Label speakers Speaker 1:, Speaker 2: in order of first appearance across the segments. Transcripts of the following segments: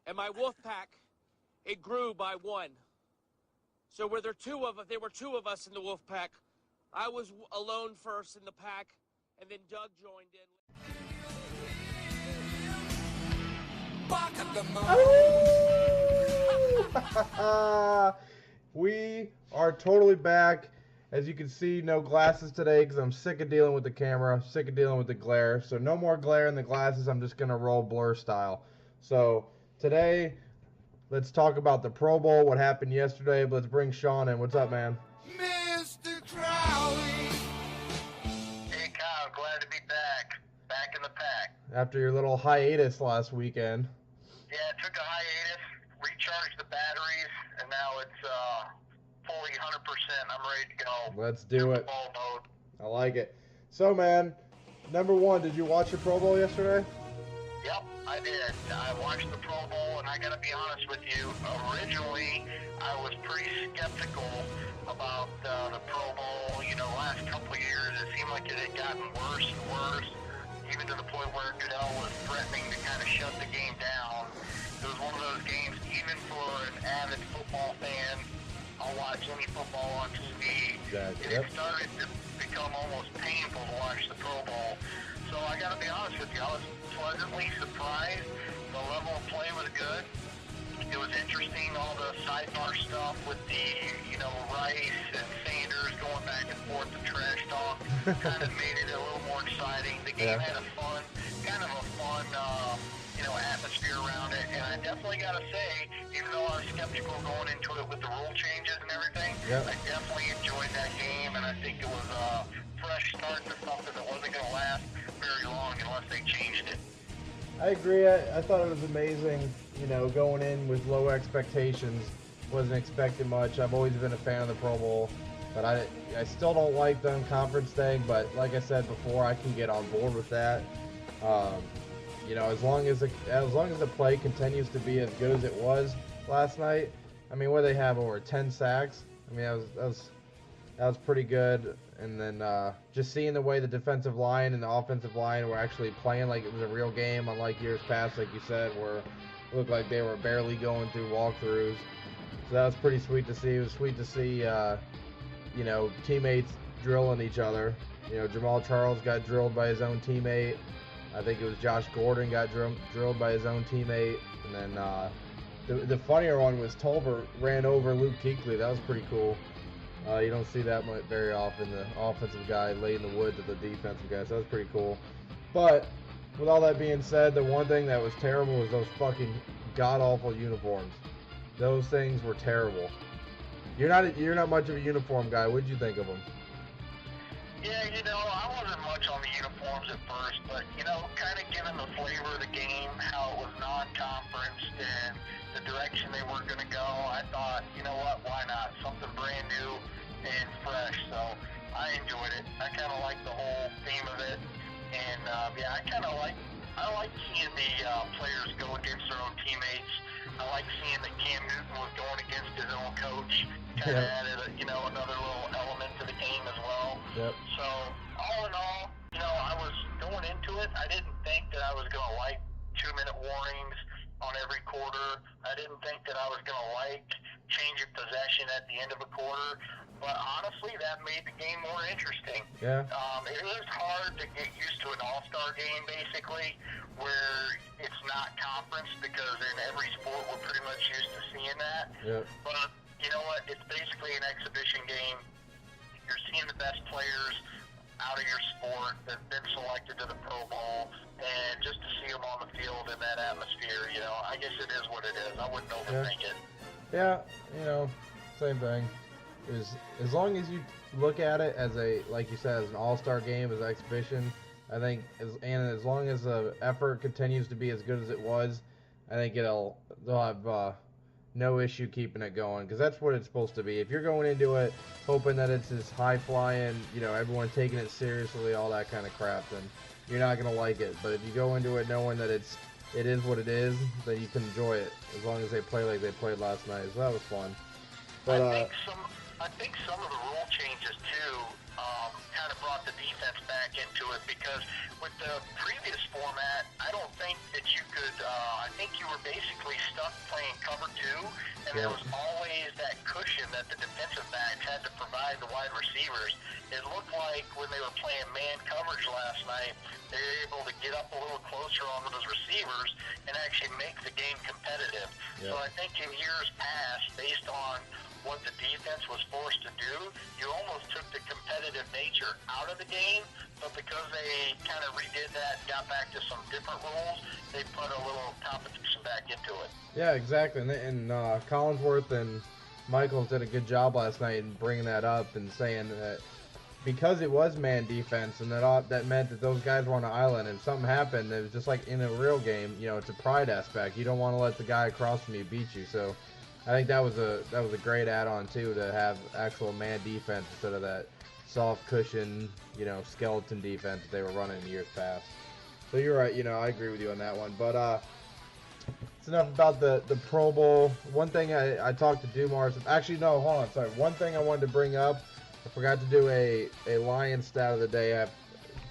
Speaker 1: and my WolfPack, it grew by 1. So where there were two of us in the WolfPack. I was alone first in the pack, and then Doug joined in.
Speaker 2: We are totally back. As you can see, no glasses today because I'm sick of dealing with the camera, sick of dealing with the glare. So no more glare in the glasses. I'm just going to roll blur style. So today, let's talk about the Pro Bowl, what happened yesterday. Let's bring Sean in. What's up, man?
Speaker 3: Mr. Crowley. Hey, Kyle. Glad to be back. Back in the pack.
Speaker 2: After your little hiatus last weekend.
Speaker 3: Yeah, I took a hiatus, recharged the batteries, and now it's fully 100%. I'm ready to go.
Speaker 2: Let's do it.
Speaker 3: Ball mode.
Speaker 2: I like it. So, man, number one, did you watch the Pro Bowl yesterday?
Speaker 3: Yep, I did. I watched the Pro Bowl, and I got to be honest with you. Originally, I was pretty skeptical about the Pro Bowl. You know, last couple of years, it seemed like it had gotten worse and worse, even to the point where Goodell was threatening to kind of shut the game down. It was one of those games, even for an avid football fan, I'll watch any football on TV. It started to become almost painful to watch the Pro Bowl. So I got to be honest with you, I was pleasantly surprised. The level of play was good. It was interesting, all the sidebar stuff with the, Rice and Sanders going back and forth, the trash talk, kind of made it a little more exciting. The game had a fun atmosphere around it, and I definitely got to say, even though I was skeptical going into it with the rule changes and everything, I definitely enjoyed that game, and I think it was a fresh start to something that wasn't going to last very long unless they changed it.
Speaker 2: I agree. I thought it was amazing, going in with low expectations. Wasn't expecting much. I've always been a fan of the Pro Bowl, but I still don't like the conference thing, but like I said before, I can get on board with that. As long as the play continues to be as good as it was last night. I mean, where they have over 10 sacks. I mean, that was pretty good. And then just seeing the way the defensive line and the offensive line were actually playing like it was a real game, unlike years past, like you said, where it looked like they were barely going through walkthroughs. So that was pretty sweet to see. It was sweet to see, teammates drilling each other. Jamal Charles got drilled by his own teammate. I think it was Josh Gordon got drilled by his own teammate. And then the funnier one was Tolbert ran over Luke Kuechly. That was pretty cool. You don't see that much very often, the offensive guy laid in the wood to the defensive guy, so that was pretty cool. But with all that being said, the one thing that was terrible was those fucking god-awful uniforms. Those things were terrible. You're not much of a uniform guy. What did you think of them?
Speaker 3: Yeah, I wasn't much on the uniforms at first, but, kind of given the flavor of the game, how it was non-conference and the direction they were going to go, I thought, you know what, why not? Something brand new and fresh, so I enjoyed it. I kind of like the whole theme of it, and, I like seeing the players go against their own teammates. I like seeing that Cam Newton was going against his own coach. Kind of added, another little element to the game as well.
Speaker 2: Yep.
Speaker 3: So, all in all, I was going into it. I didn't think that I was going to like 2-minute warnings on every quarter. I didn't think that I was going to like change of possession at the end of a quarter. But honestly, that made the game more interesting.
Speaker 2: Yeah.
Speaker 3: It is hard to get used to an all-star game, basically, where it's not conference, because in every sport we're pretty much used to seeing that.
Speaker 2: Yep.
Speaker 3: But you know what? It's basically an exhibition game. You're seeing the best players out of your sport that have been selected to the Pro Bowl, and just to see them on the field in that atmosphere, I guess it is what it is. I wouldn't overthink it.
Speaker 2: Yeah, same thing. As long as you look at it as like you said, as an all-star game, as an exhibition, I think, as long as the effort continues to be as good as it was, I think they'll have no issue keeping it going, because that's what it's supposed to be. If you're going into it hoping that it's this high-flying, everyone taking it seriously, all that kind of crap, then you're not going to like it. But if you go into it knowing that it is what it is, then you can enjoy it, as long as they play like they played last night. So that was fun. But
Speaker 3: I think some of the rule changes too kind of brought the defense back into it, because with the previous format, I don't think that you could, I think you were basically stuck playing cover 2, and there was always that cushion that the defensive backs had to provide the wide receivers. It looked like when they were playing man coverage last night, they were able to get up a little closer on those receivers and actually make the game competitive. So I think in years past, based on what the defense was forced to do, you almost took the competitive nature out of the game, but because they kind of redid that, got back to some different rules, they put a little competition back into it.
Speaker 2: Yeah, exactly. And Collinsworth and Michaels did a good job last night in bringing that up and saying that because it was man defense, and that meant that those guys were on an island, and something happened, it was just like in a real game, you know, it's a pride aspect. You don't want to let the guy across from you beat you. So I think that was a great add-on too, to have actual man defense instead of that soft cushion, you know, skeleton defense that they were running in years past. So you're right, you know, I agree with you on that one. But it's enough about the Pro Bowl. One thing I talked to Dumars. Actually, no, hold on, sorry. One thing I wanted to bring up. I forgot to do a Lions stat of the day. I've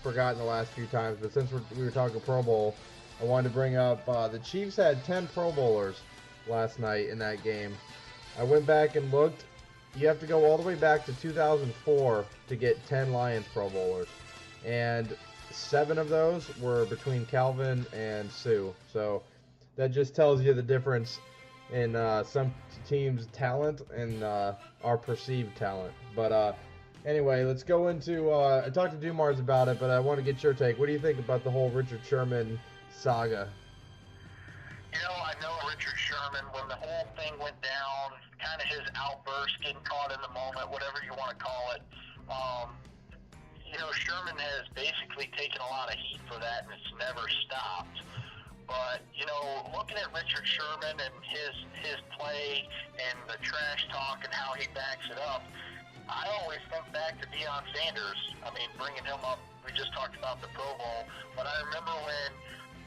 Speaker 2: forgotten the last few times, but since we were talking Pro Bowl, I wanted to bring up the Chiefs had 10 Pro Bowlers last night in that game. I went back and looked. You have to go all the way back to 2004 to get 10 Lions Pro Bowlers, and 7 of those were between Calvin and Sue. So that just tells you the difference in some teams' talent and our perceived talent. But anyway, let's go into. I talked to Dumars about it, but I want to get your take. What do you think about the whole Richard Sherman saga?
Speaker 3: You know, I know Richard Sherman, when the whole thing went down, kind of his outburst, getting caught in the moment, whatever you want to call it. You know, Sherman has basically taken a lot of heat for that, and it's never stopped. But, you know, looking at Richard Sherman and his play and the trash talk and how he backs it up, I always think back to Deion Sanders. I mean, bringing him up, we just talked about the Pro Bowl, but I remember when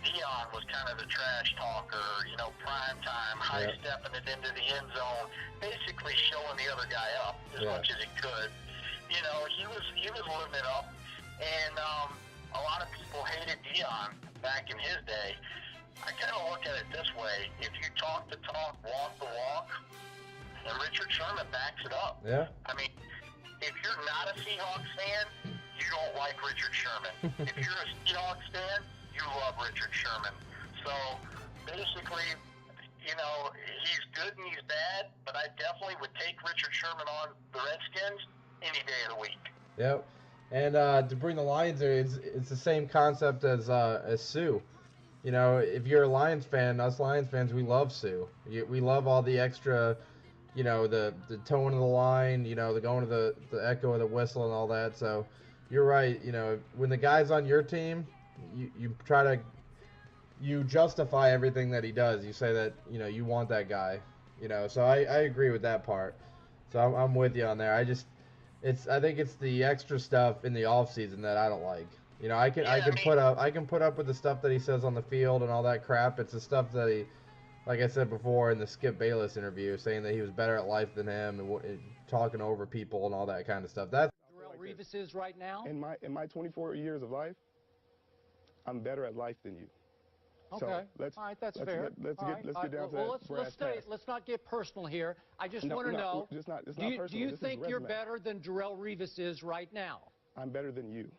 Speaker 3: Deion was kind of the trash talker, you know, prime time, high-stepping it into the end zone, basically showing the other guy up as much as he could. You know, he was living it up, and a lot of people hated Deion back in his day. I kind of look at it this way: if you talk the talk, walk the walk, and Richard Sherman backs it up.
Speaker 2: Yeah.
Speaker 3: I mean, if you're not a Seahawks fan, you don't like Richard Sherman. If you're a Seahawks fan, you love Richard Sherman. So basically, you know, he's good and he's bad, but I definitely would take Richard Sherman on the Redskins any day of the week.
Speaker 2: Yep. And to bring the Lions there, it's the same concept as Sue. You know, if you're a Lions fan, us Lions fans, we love Sue. We love all the extra, you know, the tone of the line, you know, the going to the echo of the whistle and all that. So you're right. You know, when the guy's on your team, you justify everything that he does. You say that, you know, you want that guy. You know, so I agree with that part. So I'm with you on there. I think it's the extra stuff in the off season that I don't like. You know, I can put up with the stuff that he says on the field and all that crap. It's the stuff that he, like I said before in the Skip Bayless interview, saying that he was better at life than him and talking over people and all that kind of stuff. That's
Speaker 4: Darrelle Revis is right now.
Speaker 5: In my 24 years of life, I'm better at life than you.
Speaker 4: Okay.
Speaker 5: So
Speaker 4: all right, that's fair.
Speaker 5: Let's get down to that.
Speaker 4: Let's not get personal here. I just want to know. Do you think you're better than Darrelle Revis is right now?
Speaker 5: I'm better than you.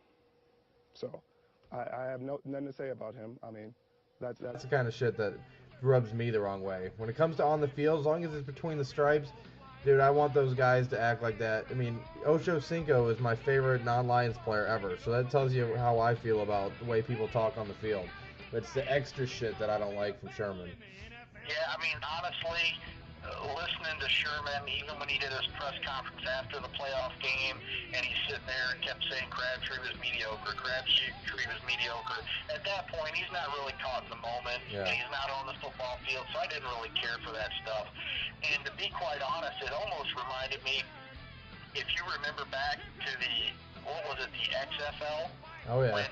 Speaker 5: So I have nothing to say about him. I mean, that's
Speaker 2: the kind of shit that rubs me the wrong way. When it comes to on the field, as long as it's between the stripes, dude, I want those guys to act like that. I mean, Ocho Cinco is my favorite non-Lions player ever, so that tells you how I feel about the way people talk on the field. But it's the extra shit that I don't like from Sherman.
Speaker 3: Yeah, I mean, honestly, listening to Sherman, even when he did his press conference after the playoff game, and he's sitting there and kept saying Crabtree was mediocre, at that point, he's not really caught in the moment, and he's not on the football field, so I didn't really care for that stuff. And to be quite honest, it almost reminded me, if you remember back to the XFL?
Speaker 2: Oh, yeah.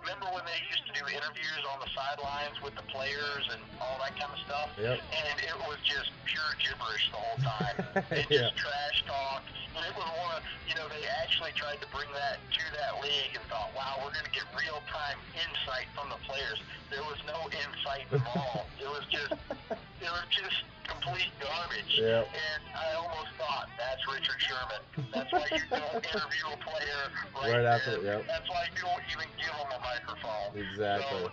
Speaker 3: remember when they used to do interviews on the sidelines with the players and all that kind of stuff?
Speaker 2: Yep.
Speaker 3: And it was just pure gibberish the whole time. They
Speaker 2: Yeah.
Speaker 3: just trash talk. And it was one of, they actually tried to bring that to that league and thought, wow, we're going to get real-time insight from the players. There was no insight involved. It was just complete garbage.
Speaker 2: Yep.
Speaker 3: And I almost thought, that's Richard Sherman. That's why you don't interview a player
Speaker 2: Right after, yep.
Speaker 3: That's why you don't even give him a microphone.
Speaker 2: Exactly.
Speaker 3: So,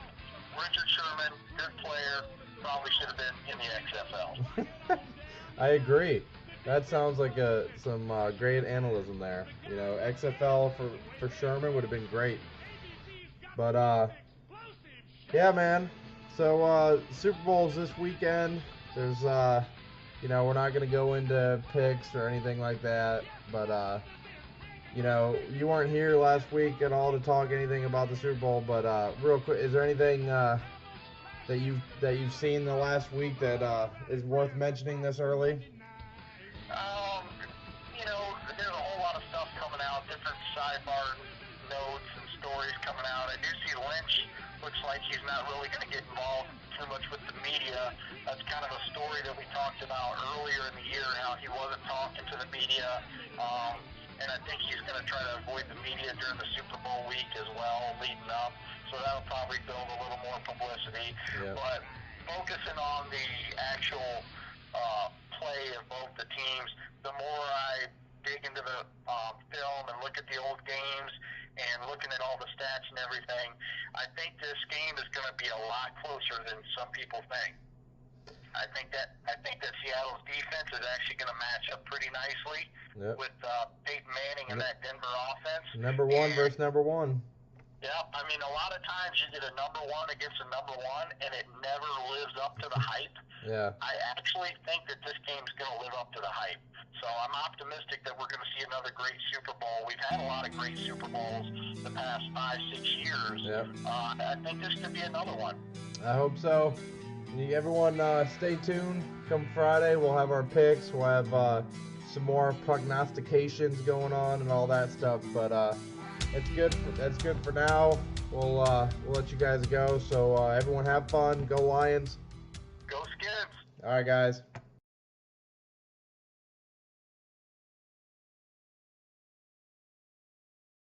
Speaker 3: Richard Sherman, good player, probably should have been in the XFL.
Speaker 2: I agree. That sounds like some great analysis there. XFL for Sherman would have been great. But yeah, man. So Super Bowl's this weekend. There's we're not gonna go into picks or anything like that. But you weren't here last week at all to talk anything about the Super Bowl. But real quick, is there anything that you've seen the last week that is worth mentioning this early?
Speaker 3: There's a whole lot of stuff coming out, different sidebar notes and stories coming out. I do see Lynch looks like he's not really going to get involved too much with the media. That's kind of a story that we talked about earlier in the year, how he wasn't talking to the media. And I think he's going to try to avoid the media during the Super Bowl week as well, leading up. So that'll probably build a little more publicity.
Speaker 2: Yep.
Speaker 3: But focusing on the actual play of both the teams, the more I dig into the film and look at the old games and looking at all the stats and everything, I think this game is going to be a lot closer than some people think. I think that Seattle's defense is actually going to match up pretty nicely with Peyton Manning and that Denver offense.
Speaker 2: Number one versus number one.
Speaker 3: Yeah, I mean, a lot of times you get a number one against a number one, and it never lives up to the hype.
Speaker 2: Yeah.
Speaker 3: I actually think that this game's going to live up to the hype. So I'm optimistic that we're going to see another great Super Bowl. We've had a lot of great Super Bowls the past 5-6 years.
Speaker 2: Yep.
Speaker 3: I think this could be another one.
Speaker 2: I hope so. Everyone, stay tuned. Come Friday, we'll have our picks. We'll have some more prognostications going on and all that stuff. But it's good. That's good for now. We'll let you guys go. So everyone have fun. Go Lions.
Speaker 3: Go Skins.
Speaker 2: All right, guys.